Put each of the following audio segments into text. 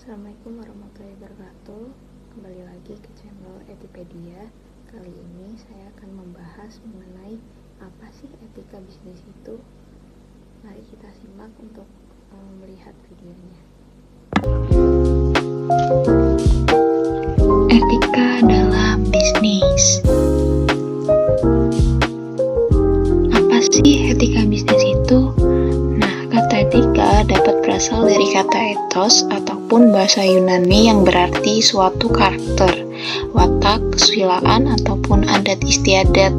Assalamualaikum warahmatullahi wabarakatuh. Kembali lagi ke channel Etipedia. Kali ini saya akan membahas mengenai apa sih etika bisnis itu. Mari kita simak untuk melihat videonya. Etika dalam bisnis. Apa sih etika bisnis itu? Nah, kata etika dapat berasal dari kata ethos ataupun bahasa Yunani yang berarti suatu karakter, watak, kesusilaan, ataupun adat istiadat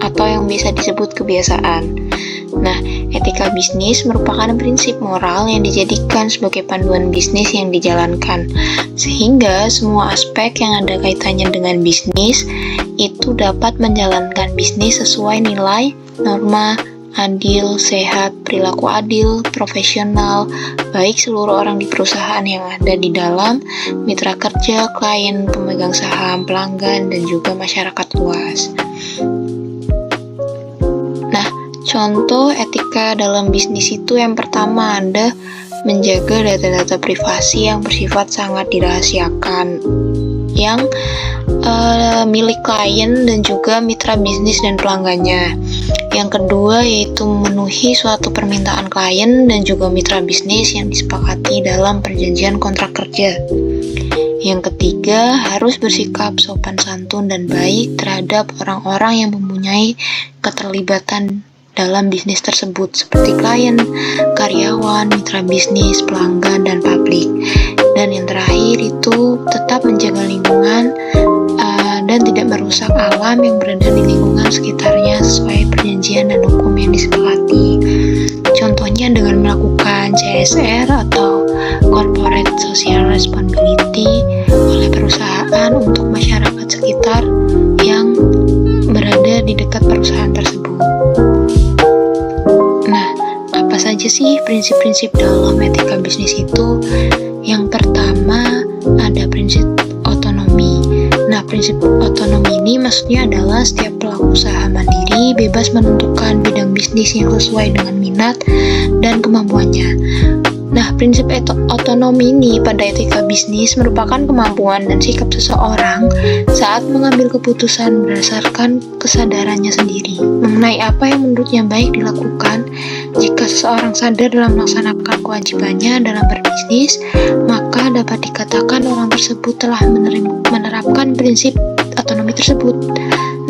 atau yang bisa disebut kebiasaan. Nah, etika bisnis merupakan prinsip moral yang dijadikan sebagai panduan bisnis yang dijalankan, sehingga semua aspek yang ada kaitannya dengan bisnis itu dapat menjalankan bisnis sesuai nilai, norma, adil, sehat, perilaku adil, profesional, baik seluruh orang di perusahaan yang ada di dalam, mitra kerja, klien, pemegang saham, pelanggan, dan juga masyarakat luas. Nah, contoh etika dalam bisnis itu yang pertama ada menjaga data-data privasi yang bersifat sangat dirahasiakan, yang milik klien dan juga mitra bisnis dan pelanggannya. Yang kedua yaitu memenuhi suatu permintaan klien dan juga mitra bisnis yang disepakati dalam perjanjian kontrak kerja. Yang ketiga harus bersikap sopan santun dan baik terhadap orang-orang yang mempunyai keterlibatan dalam bisnis tersebut seperti klien, karyawan, mitra bisnis, pelanggan, dan publik. Dan yang terakhir itu tetap menjaga lingkungan dan tidak merusak alam yang berada di lingkungan sekitarnya sesuai perjanjian dan hukum yang disepakati. Contohnya dengan melakukan CSR atau Corporate Social Responsibility oleh perusahaan untuk masyarakat sekitar yang berada di dekat perusahaan tersebut. Nah, apa saja sih prinsip-prinsip dalam etika bisnis itu? Yang pertama ada prinsip otonomi. Nah, prinsip otonomi ini maksudnya adalah setiap pelaku usaha mandiri bebas menentukan bidang bisnis yang sesuai dengan minat dan kemampuannya. Nah, prinsip otonomi ini pada etika bisnis merupakan kemampuan dan sikap seseorang saat mengambil keputusan berdasarkan kesadarannya sendiri mengenai apa yang menurutnya baik dilakukan. Jika seseorang sadar dalam melaksanakan kewajibannya dalam berbisnis, maka dapat dikatakan orang tersebut telah menerapkan prinsip otonomi tersebut.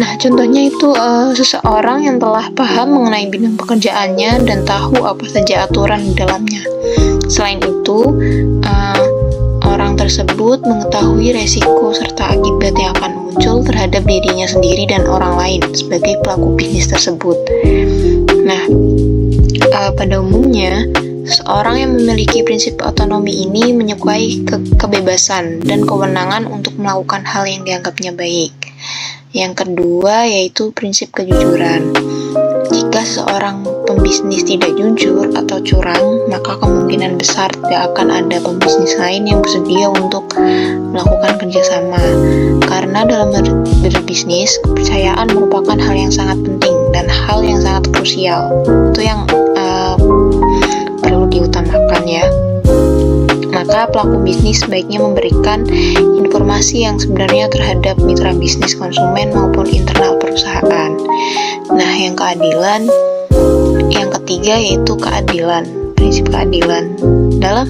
Nah, contohnya itu seseorang yang telah paham mengenai bidang pekerjaannya dan tahu apa saja aturan di dalamnya. Selain itu, orang tersebut mengetahui resiko serta akibat yang akan muncul terhadap dirinya sendiri dan orang lain sebagai pelaku bisnis tersebut. Nah, pada umumnya, seorang yang memiliki prinsip otonomi ini menyukai kebebasan dan kewenangan untuk melakukan hal yang dianggapnya baik. Yang kedua yaitu prinsip kejujuran. Jika seorang pembisnis tidak jujur atau curang, maka kemungkinan besar tidak akan ada pembisnis lain yang bersedia untuk melakukan kerjasama. Karena dalam berbisnis, kepercayaan merupakan hal yang sangat penting dan hal yang sangat krusial. Itu yang perlu diutamakan ya. Maka pelaku bisnis sebaiknya memberikan informasi yang sebenarnya terhadap mitra bisnis, konsumen maupun internal perusahaan. Nah, yang ketiga yaitu keadilan, prinsip keadilan. Dalam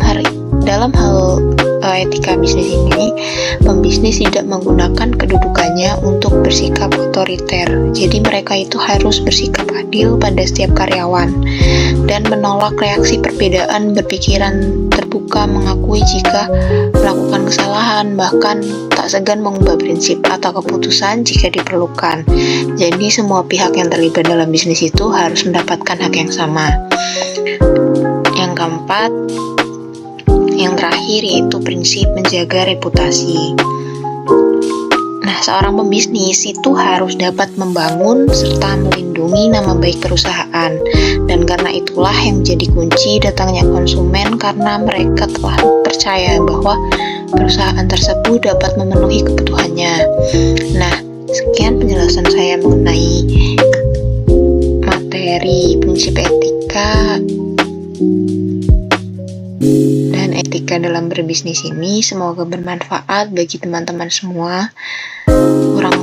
hal etika bisnis ini, pembisnis tidak menggunakan kedudukannya untuk bersikap otoriter. Jadi mereka itu harus bersikap adil pada setiap karyawan dan menolak reaksi perbedaan berpikiran, terbuka mengakui jika melakukan kesalahan, bahkan tak segan mengubah prinsip atau keputusan jika diperlukan. Jadi semua pihak yang terlibat dalam bisnis itu harus mendapatkan hak yang sama. Yang keempat, yang terakhir yaitu prinsip menjaga reputasi. Nah, seorang pembisnis itu harus dapat membangun serta melindungi nama baik perusahaan. Dan karena itulah yang menjadi kunci datangnya konsumen, karena mereka telah percaya bahwa perusahaan tersebut dapat memenuhi kebutuhannya. Nah, sekian penjelasan saya mengenai materi prinsip etika dan etika etika dalam berbisnis ini. Semoga bermanfaat bagi teman-teman semua. Kurang